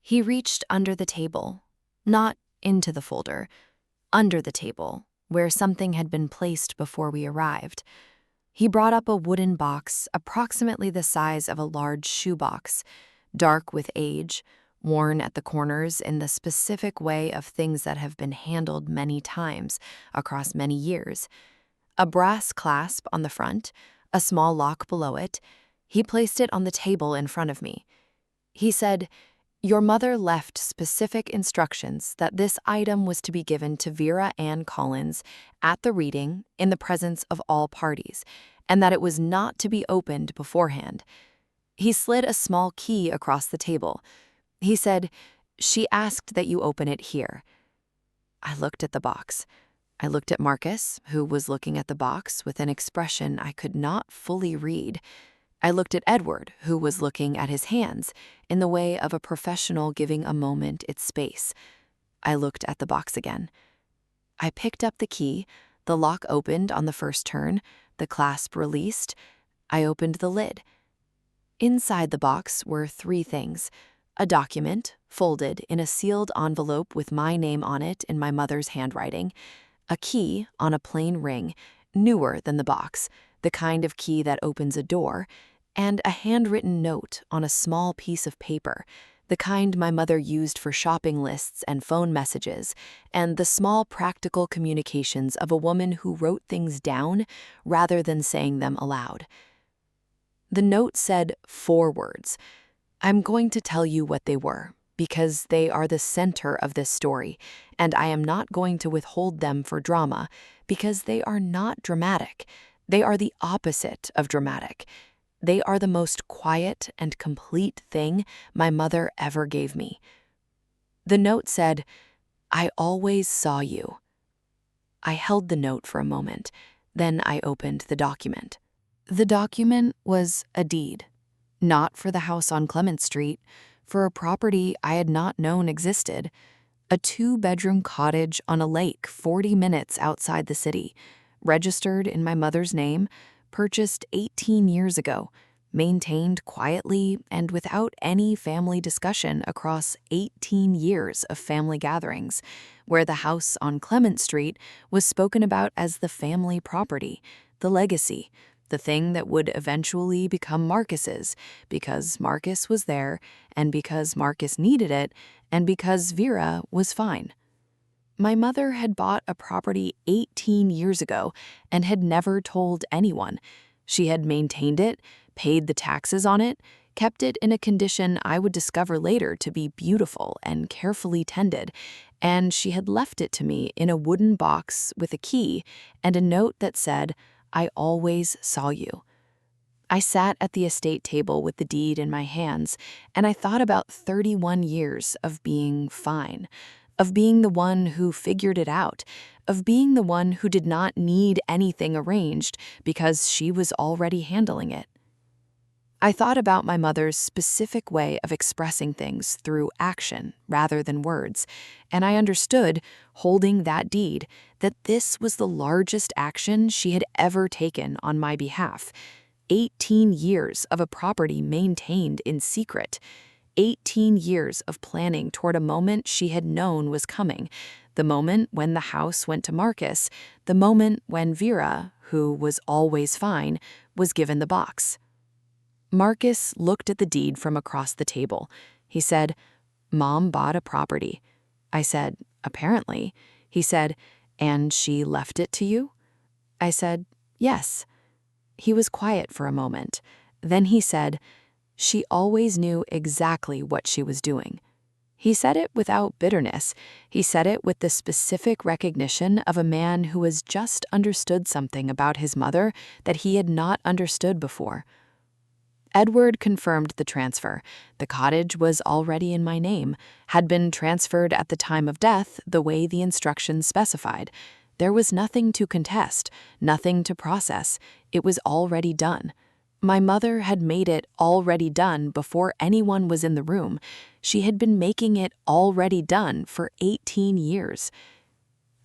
He reached under the table, not into the folder, under the table, where something had been placed before we arrived. He brought up a wooden box approximately the size of a large shoebox, dark with age, worn at the corners in the specific way of things that have been handled many times across many years. A brass clasp on the front, a small lock below it. He placed it on the table in front of me. He said, "Your mother left specific instructions that this item was to be given to Vera Collins at the reading in the presence of all parties, and that it was not to be opened beforehand." He slid a small key across the table. He said, "She asked that you open it here." I looked at the box. I looked at Marcus, who was looking at the box with an expression I could not fully read. I looked at Edward, who was looking at his hands in the way of a professional giving a moment its space. I looked at the box again. I picked up the key. The lock opened on the first turn, the clasp released. I opened the lid. Inside the box were three things: a document, folded in a sealed envelope with my name on it in my mother's handwriting, a key on a plain ring, newer than the box, the kind of key that opens a door, and a handwritten note on a small piece of paper, the kind my mother used for shopping lists and phone messages, and the small practical communications of a woman who wrote things down rather than saying them aloud. The note said 4 words. I'm going to tell you what they were, because they are the center of this story, and I am not going to withhold them for drama, because they are not dramatic. They are the opposite of dramatic. They are the most quiet and complete thing my mother ever gave me. The note said, "I always saw you." I held the note for a moment, then I opened the document. The document was a deed. Not for the house on Clement Street, for a property I had not known existed. A 2-bedroom cottage on a lake 40 minutes outside the city, registered in my mother's name, purchased 18 years ago, maintained quietly and without any family discussion across 18 years of family gatherings, where the house on Clement Street was spoken about as the family property, the legacy, the thing that would eventually become Marcus's, because Marcus was there, and because Marcus needed it, and because Vera was fine. My mother had bought a property 18 years ago and had never told anyone. She had maintained it, paid the taxes on it, kept it in a condition I would discover later to be beautiful and carefully tended, and she had left it to me in a wooden box with a key and a note that said, "I always saw you." I sat at the estate table with the deed in my hands, and I thought about 31 years of being fine, of being the one who figured it out, of being the one who did not need anything arranged because she was already handling it. I thought about my mother's specific way of expressing things through action rather than words, and I understood, holding that deed, that this was the largest action she had ever taken on my behalf. 18 years of a property maintained in secret. 18 years of planning toward a moment she had known was coming, the moment when the house went to Marcus, the moment when Vera, who was always fine, was given the box. Marcus looked at the deed from across the table. He said, "Mom bought a property." I said, "Apparently." He said, "And she left it to you?" I said, "Yes." He was quiet for a moment. Then he said, "She always knew exactly what she was doing." He said it without bitterness. He said it with the specific recognition of a man who has just understood something about his mother that he had not understood before. Edward confirmed the transfer. The cottage was already in my name, had been transferred at the time of death the way the instructions specified. There was nothing to contest, nothing to process. It was already done. My mother had made it already done before anyone was in the room. She had been making it already done for 18 years.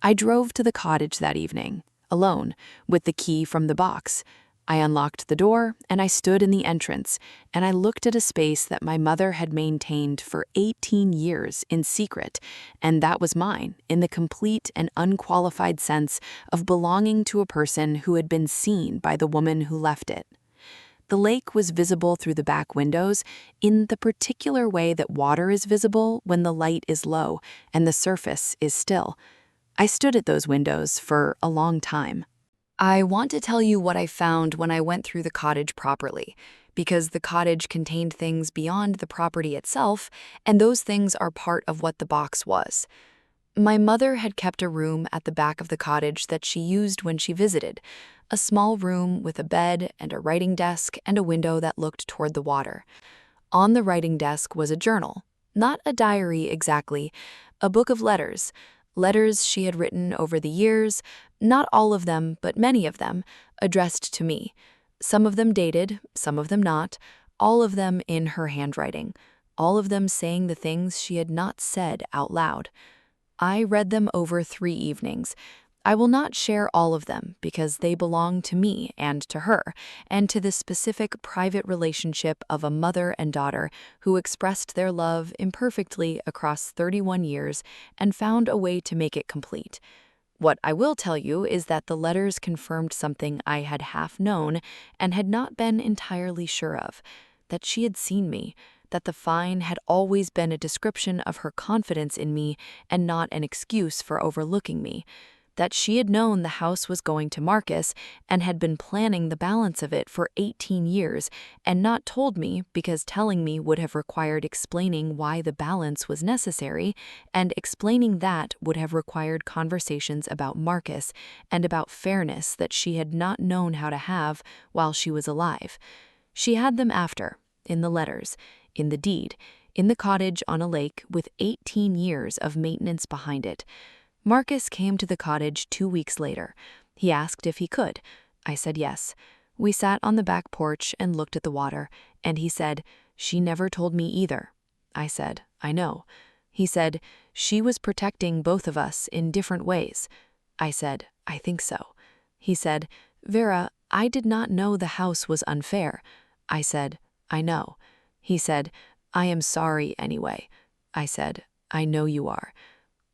I drove to the cottage that evening, alone, with the key from the box. I unlocked the door, and I stood in the entrance, and I looked at a space that my mother had maintained for 18 years in secret, and that was mine, in the complete and unqualified sense of belonging to a person who had been seen by the woman who left it. The lake was visible through the back windows in the particular way that water is visible when the light is low and the surface is still. I stood at those windows for a long time. I want to tell you what I found when I went through the cottage properly, because the cottage contained things beyond the property itself, and those things are part of what the box was. My mother had kept a room at the back of the cottage that she used when she visited, a small room with a bed and a writing desk and a window that looked toward the water. On the writing desk was a journal, not a diary exactly, a book of letters, letters she had written over the years, not all of them, but many of them, addressed to me. Some of them dated, some of them not, all of them in her handwriting, all of them saying the things she had not said out loud. I read them over 3 evenings. I will not share all of them because they belong to me and to her, and to the specific private relationship of a mother and daughter who expressed their love imperfectly across 31 years and found a way to make it complete. What I will tell you is that the letters confirmed something I had half known and had not been entirely sure of, that she had seen me, that the fine had always been a description of her confidence in me and not an excuse for overlooking me, that she had known the house was going to Marcus and had been planning the balance of it for 18 years and not told me because telling me would have required explaining why the balance was necessary, and explaining that would have required conversations about Marcus and about fairness that she had not known how to have while she was alive. She had them after, in the letters, in the deed, in the cottage on a lake with 18 years of maintenance behind it. Marcus came to the cottage 2 weeks later. He asked if he could. I said yes. We sat on the back porch and looked at the water, and he said, "She never told me either." I said, "I know." He said, "She was protecting both of us in different ways." I said, "I think so." He said, "Vera, I did not know the house was unfair." I said, "I know." He said, "I am sorry anyway." I said, "I know you are."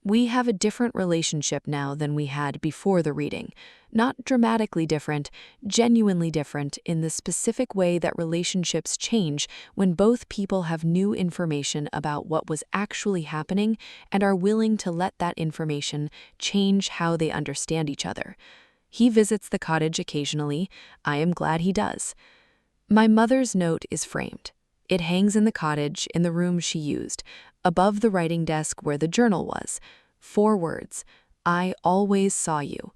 We have a different relationship now than we had before the reading. Not dramatically different, genuinely different in the specific way that relationships change when both people have new information about what was actually happening and are willing to let that information change how they understand each other. He visits the cottage occasionally. I am glad he does. My mother's note is framed. It hangs in the cottage in the room she used, above the writing desk where the journal was. 4 words: "I always saw you."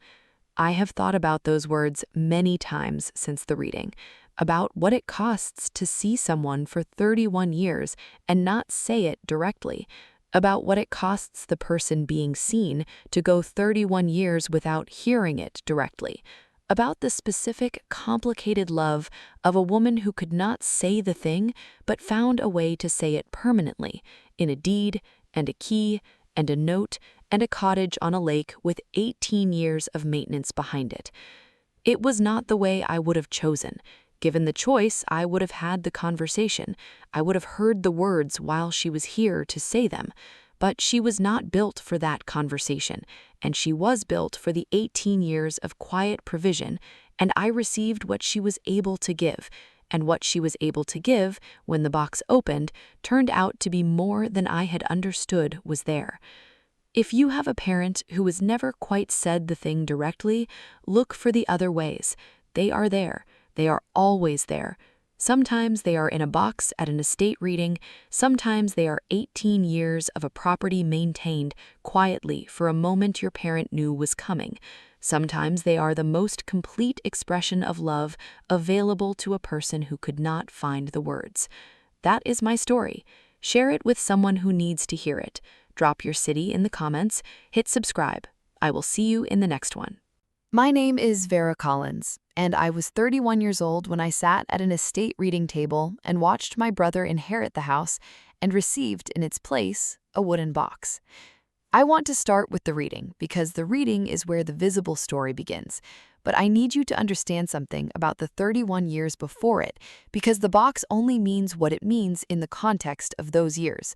I have thought about those words many times since the reading, about what it costs to see someone for 31 years and not say it directly, about what it costs the person being seen to go 31 years without hearing it directly, about the specific, complicated love of a woman who could not say the thing but found a way to say it permanently, in a deed and a key and a note and a cottage on a lake with 18 years of maintenance behind it. It was not the way I would have chosen. Given the choice, I would have had the conversation. I would have heard the words while she was here to say them. But she was not built for that conversation, and she was built for the 18 years of quiet provision, and I received what she was able to give, and what she was able to give, when the box opened, turned out to be more than I had understood was there. If you have a parent who has never quite said the thing directly, look for the other ways. They are there. They are always there. Sometimes they are in a box at an estate reading. Sometimes they are 18 years of a property maintained quietly for a moment your parent knew was coming. Sometimes they are the most complete expression of love available to a person who could not find the words. That is my story. Share it with someone who needs to hear it. Drop your city in the comments. Hit subscribe. I will see you in the next one. My name is Vera Collins, and I was 31 years old when I sat at an estate reading table and watched my brother inherit the house and received in its place a wooden box. I want to start with the reading because the reading is where the visible story begins, But I need you to understand something about the 31 years before it, because the box only means what it means in the context of those years.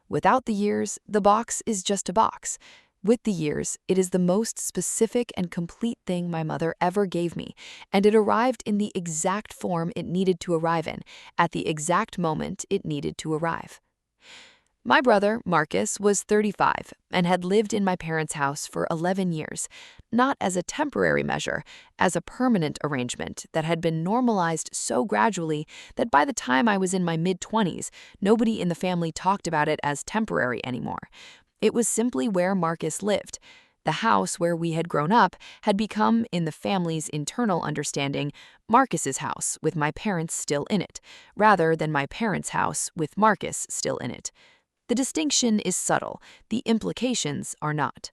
Without the years, the box is just a box. With the years, it is the most specific and complete thing my mother ever gave me, and it arrived in the exact form it needed to arrive in, at the exact moment it needed to arrive. My brother, Marcus, was 35 and had lived in my parents' house for 11 years, not as a temporary measure, as a permanent arrangement that had been normalized so gradually that by the time I was in my mid-20s, nobody in the family talked about it as temporary anymore. It was simply where Marcus lived. The house where we had grown up had become, in the family's internal understanding, Marcus's house with my parents still in it, rather than my parents' house with Marcus still in it. The distinction is subtle, the implications are not.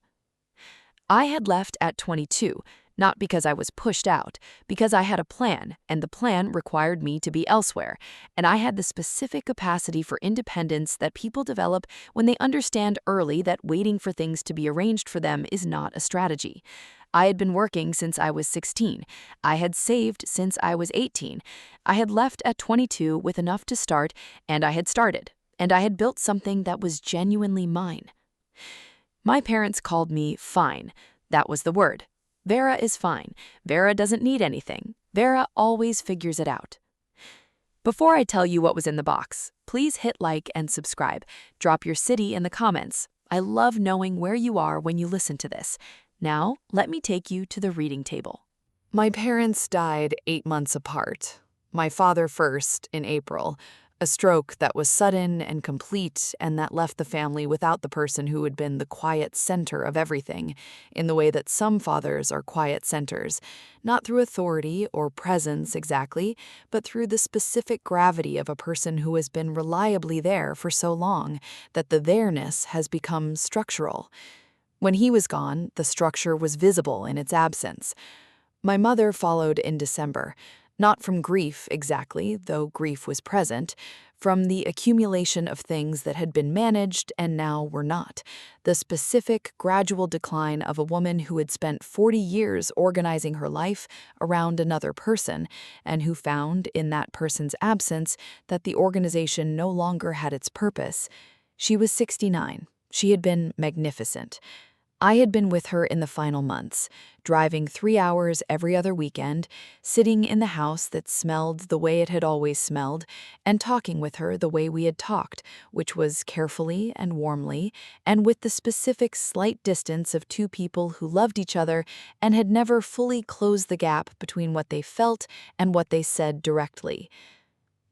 I had left at 22, not because I was pushed out, because I had a plan, and the plan required me to be elsewhere, and I had the specific capacity for independence that people develop when they understand early that waiting for things to be arranged for them is not a strategy. I had been working since I was 16. I had saved since I was 18. I had left at 22 with enough to start, and I had started. And I had built something that was genuinely mine. My parents called me fine. That was the word. Vera is fine. Vera doesn't need anything. Vera always figures it out. Before I tell you what was in the box, please hit like and subscribe. Drop your city in the comments. I love knowing where you are when you listen to this. Now, let me take you to the reading table. My parents died 8 months apart. My father first, in April. A stroke that was sudden and complete and that left the family without the person who had been the quiet center of everything, in the way that some fathers are quiet centers, not through authority or presence exactly, but through the specific gravity of a person who has been reliably there for so long that the there-ness has become structural. When he was gone, the structure was visible in its absence. My mother followed in December. Not from grief exactly, though grief was present, from the accumulation of things that had been managed and now were not, the specific, gradual decline of a woman who had spent 40 years organizing her life around another person, and who found, in that person's absence, that the organization no longer had its purpose. She was 69. She had been magnificent. I had been with her in the final months, driving 3 hours every other weekend, sitting in the house that smelled the way it had always smelled, and talking with her the way we had talked, which was carefully and warmly, and with the specific slight distance of two people who loved each other and had never fully closed the gap between what they felt and what they said directly.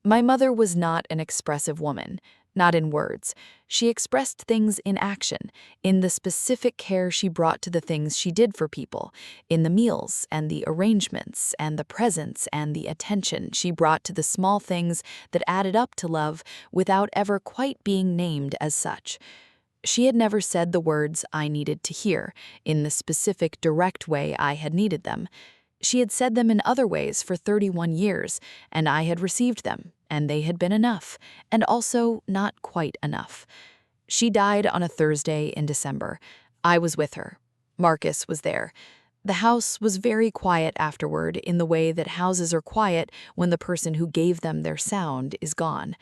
My mother was not an expressive woman. Not in words. She expressed things in action, in the specific care she brought to the things she did for people, in the meals and the arrangements and the presence and the attention she brought to the small things that added up to love without ever quite being named as such. She had never said the words I needed to hear, in the specific direct way I had needed them. She had said them in other ways for 31 years, and I had received them, and they had been enough, and also not quite enough. She died on a Thursday in December. I was with her. Marcus was there. The house was very quiet afterward in the way that houses are quiet when the person who gave them their sound is gone.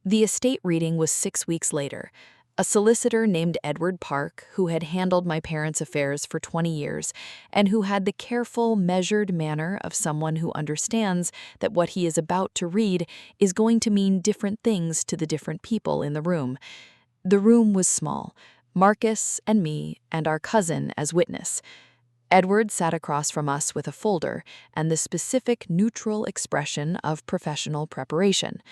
The estate reading was 6 weeks later. A solicitor named Edward Park, who had handled my parents' affairs for 20 years, and who had the careful, measured manner of someone who understands that what he is about to read is going to mean different things to the different people in the room. The room was small, Marcus and me and our cousin as witness. Edward sat across from us with a folder and the specific neutral expression of professional preparation.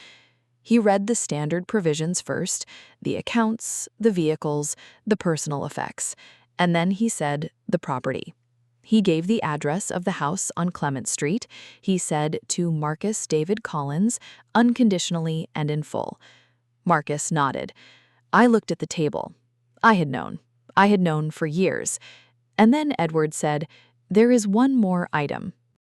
He read the standard provisions first, the accounts, the vehicles, the personal effects, and then he said the property. He gave the address of the house on Clement Street. He said to Marcus David Collins, unconditionally and in full. Marcus nodded. I looked at the table. I had known. I had known for years. And then Edward said, there is one more item.